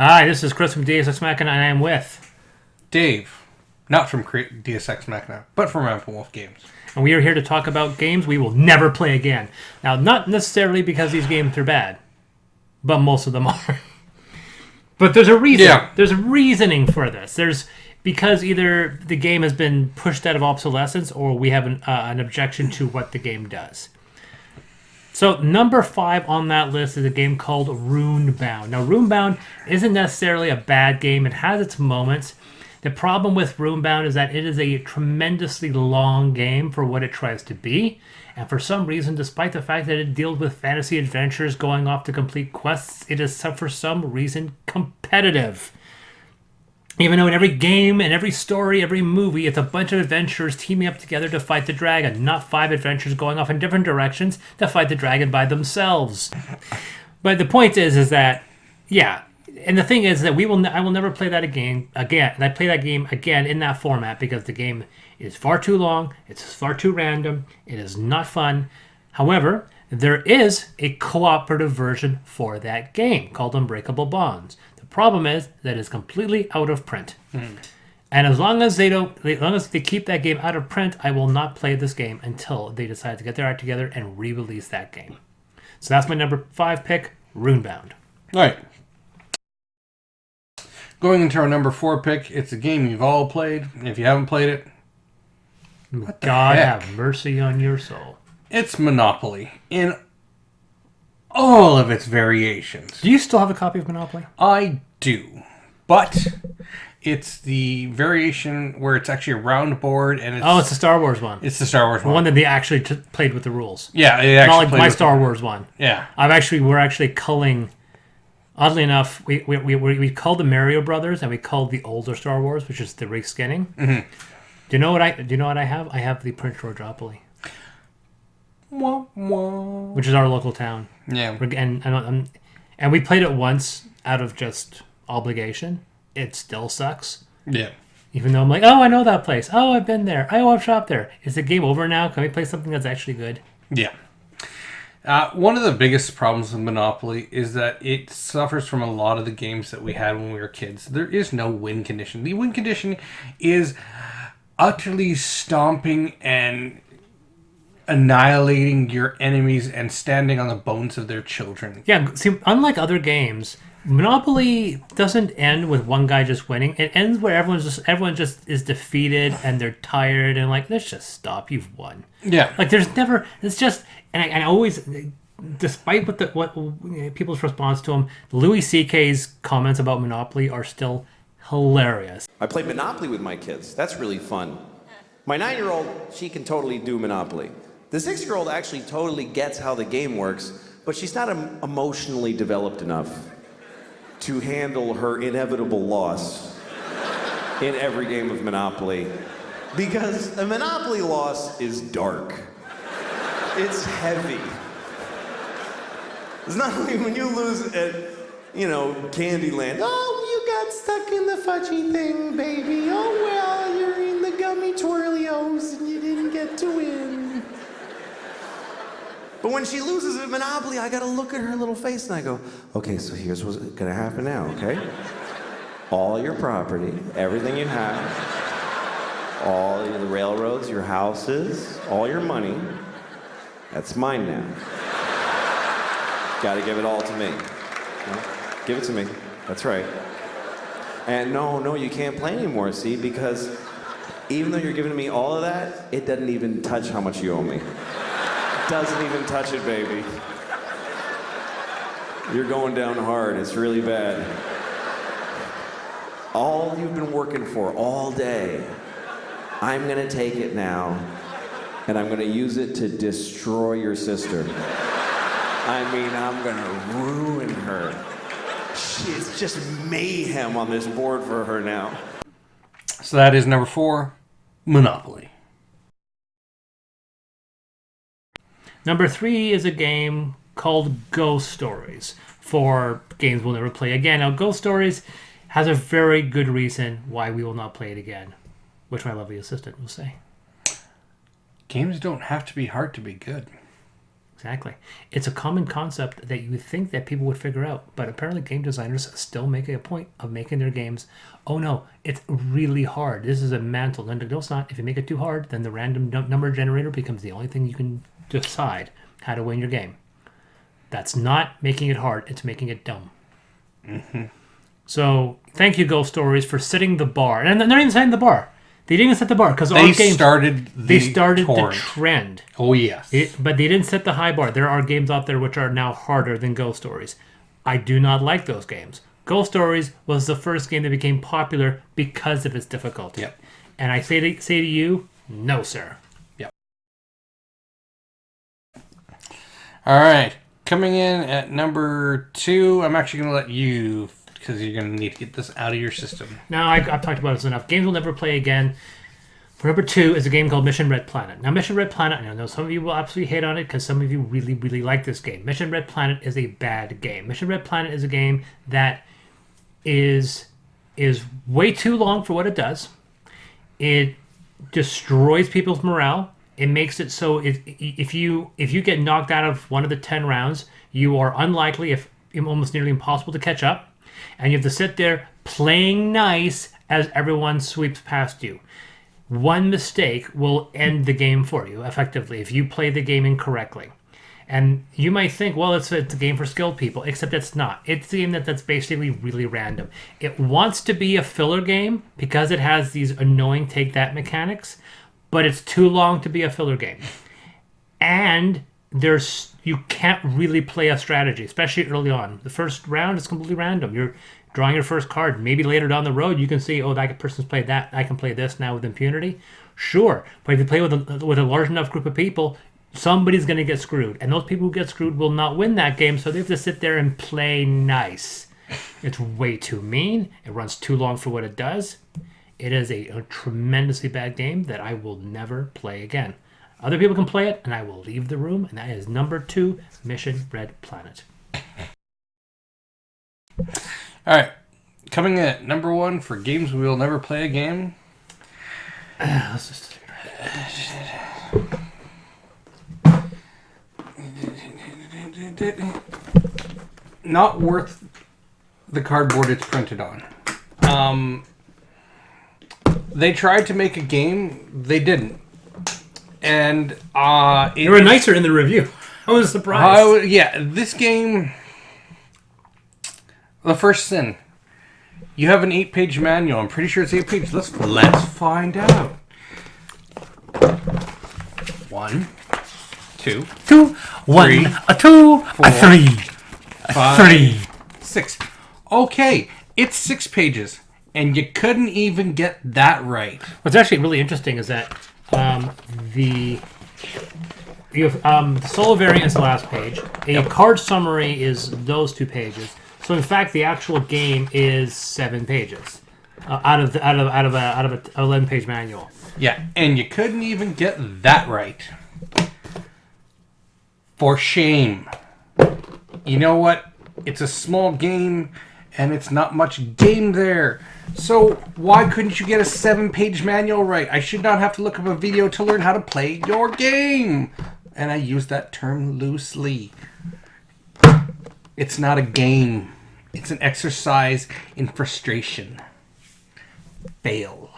Hi, this is Chris from Deus Ex Machina, and I am with. Dave, not from Deus Ex Machina, but from Rampant Wolf Games. And we are here to talk about games we will never play again. Now, not necessarily because these games are bad, but most of them are. But there's a reason. Yeah. There's a reasoning for this. Because either the game has been pushed out of obsolescence or we have an objection to what the game does. So number 5 on that list is a game called Roombound. Now, Roombound isn't necessarily a bad game. It has its moments. The problem with Roombound is that it is a tremendously long game for what it tries to be. And for some reason, despite the fact that it deals with fantasy adventures going off to complete quests, it is for some reason competitive. Even though in every game, and every story, every movie, it's a bunch of adventurers teaming up together to fight the dragon, not 5 adventurers going off in different directions to fight the dragon by themselves. But the point is that, yeah, and the thing is that I will never play that again. And I play that game again in that format because the game is far too long, it's far too random, it is not fun. However, there is a cooperative version for that game called Unbreakable Bonds. Problem is that it's completely out of print. And as long as they keep that game out of print, I will not play this game until they decide to get their act together and re-release that game. So that's my number 5 pick, Roombound. All right. Going into our number 4 pick, it's a game you've all played. If you haven't played it, what the God heck? have mercy on your soul. It's Monopoly in all of its variations. Do you still have a copy of Monopoly? I do, but it's the variation where it's actually a round board and It's the Star Wars one. It's the Star Wars The one. one that they actually played with the rules. Yeah, it actually Not like played my with Star Wars one. Yeah. We're actually culling. Oddly enough, we called the Mario Brothers and we called the older Star Wars, which is the reskinning. Mm-hmm. Do you know what I have? I have the Prince Georgeopoly, Wah, wah. which is our local town. Yeah. And we played it once out of just obligation. It still sucks. Yeah. Even though I'm like, oh, I know that place. Oh, I've been there. Oh, I've shopped there. Is the game over now? Can we play something that's actually good? Yeah. One of the biggest problems with Monopoly is that it suffers from a lot of the games that we had when we were kids. There is no win condition. The win condition is utterly stomping and annihilating your enemies and standing on the bones of their children. Yeah, see, unlike other games, Monopoly doesn't end with one guy just winning. It ends where everyone just is defeated and they're tired and like, let's just stop. You've won. Yeah. Like there's never. It's just and I always, despite what people's response to him, Louis C.K.'s comments about Monopoly are still hilarious. I play Monopoly with my kids. That's really fun. My 9-year-old, she can totally do Monopoly. The 6-year-old actually totally gets how the game works, but she's not emotionally developed enough to handle her inevitable loss in every game of Monopoly. Because a Monopoly loss is dark. It's heavy. It's not like when you lose at, Candyland. Oh, you got stuck in the fudgy thing, baby. Oh, well, you're in the gummy twirlios and you didn't get to win. But when she loses at Monopoly, I gotta look at her little face and I go, okay, so here's what's gonna happen now, okay? All your property, everything you have, all the railroads, your houses, all your money, that's mine now. Gotta give it all to me. No? Give it to me. That's right. And no, you can't play anymore, see, because even though you're giving me all of that, it doesn't even touch how much you owe me. Doesn't even touch it, baby. You're going down hard. It's really bad. All you've been working for all day, I'm gonna take it now, and I'm gonna use it to destroy your sister. I mean, I'm gonna ruin her. It's just mayhem on this board for her now. So that is number 4, Monopoly. Number 3 is a game called Ghost Stories for games we'll never play again. Now, Ghost Stories has a very good reason why we will not play it again, which my lovely assistant will say. Games don't have to be hard to be good. Exactly. It's a common concept that you would think that people would figure out, but apparently game designers still make a point of making their games, oh no, it's really hard. This is a mantle. No, it's not. If you make it too hard, then the random number generator becomes the only thing you can decide how to win your game. That's not making it hard. It's making it dumb. Mm-hmm. So thank you, Ghost Stories, for setting the bar. And they're not even setting the bar. They didn't even set the bar because they started the trend. Oh yes, but they didn't set the high bar. There are games out there which are now harder than Ghost Stories. I do not like those games. Ghost Stories was the first game that became popular because of its difficulty. Yep. And I say to you, no, sir. Yep. All right, coming in at number 2. I'm actually going to let you, because you're going to need to get this out of your system. No, I've talked about this enough. Games we'll never play again. For number 2 is a game called Mission Red Planet. Now, Mission Red Planet, I know some of you will absolutely hate on it because some of you really, really like this game. Mission Red Planet is a bad game. Mission Red Planet is a game that is way too long for what it does. It destroys people's morale. It makes it so if you get knocked out of one of the 10 rounds, you are unlikely, if almost nearly impossible, to catch up. And you have to sit there playing nice as everyone sweeps past you. One mistake will end the game for you, effectively, if you play the game incorrectly. And you might think, well, it's a game for skilled people, except it's not. It's a game that's basically really random. It wants to be a filler game because it has these annoying take-that mechanics, but it's too long to be a filler game. And you can't really play a strategy, especially early on. The first round is completely random. You're drawing your first card. Maybe later down the road you can see, oh, that person's played that. I can play this now with impunity. Sure, but if you play with a large enough group of people, somebody's going to get screwed. And those people who get screwed will not win that game, so they have to sit there and play nice. It's way too mean. It runs too long for what it does. It is a tremendously bad game that I will never play again. Other people can play it, and I will leave the room, and that is number 2, Mission Red Planet. All right. Coming in at number 1 for games we will never play again. Let's just... Not worth the cardboard it's printed on. They tried to make a game. They didn't. And you were nicer in the review. I was surprised. This game, The First Sin. You have an 8-page manual. I'm pretty sure it's 8 pages. Let's find out. 1, 2, 2, 1, 3, a 2, 4, a 3, 5, 3. 6. Okay, it's 6 pages, and you couldn't even get that right. What's actually really interesting is that the solo variant is the last page. A card summary is those 2 pages. So in fact, the actual game is 7 pages out of a 11-page manual. Yeah, and you couldn't even get that right. For shame. You know what? It's a small game, and it's not much game there. So why couldn't you get a 7-page manual right? I should not have to look up a video to learn how to play your game. And I use that term loosely. It's not a game. It's an exercise in frustration. Fail.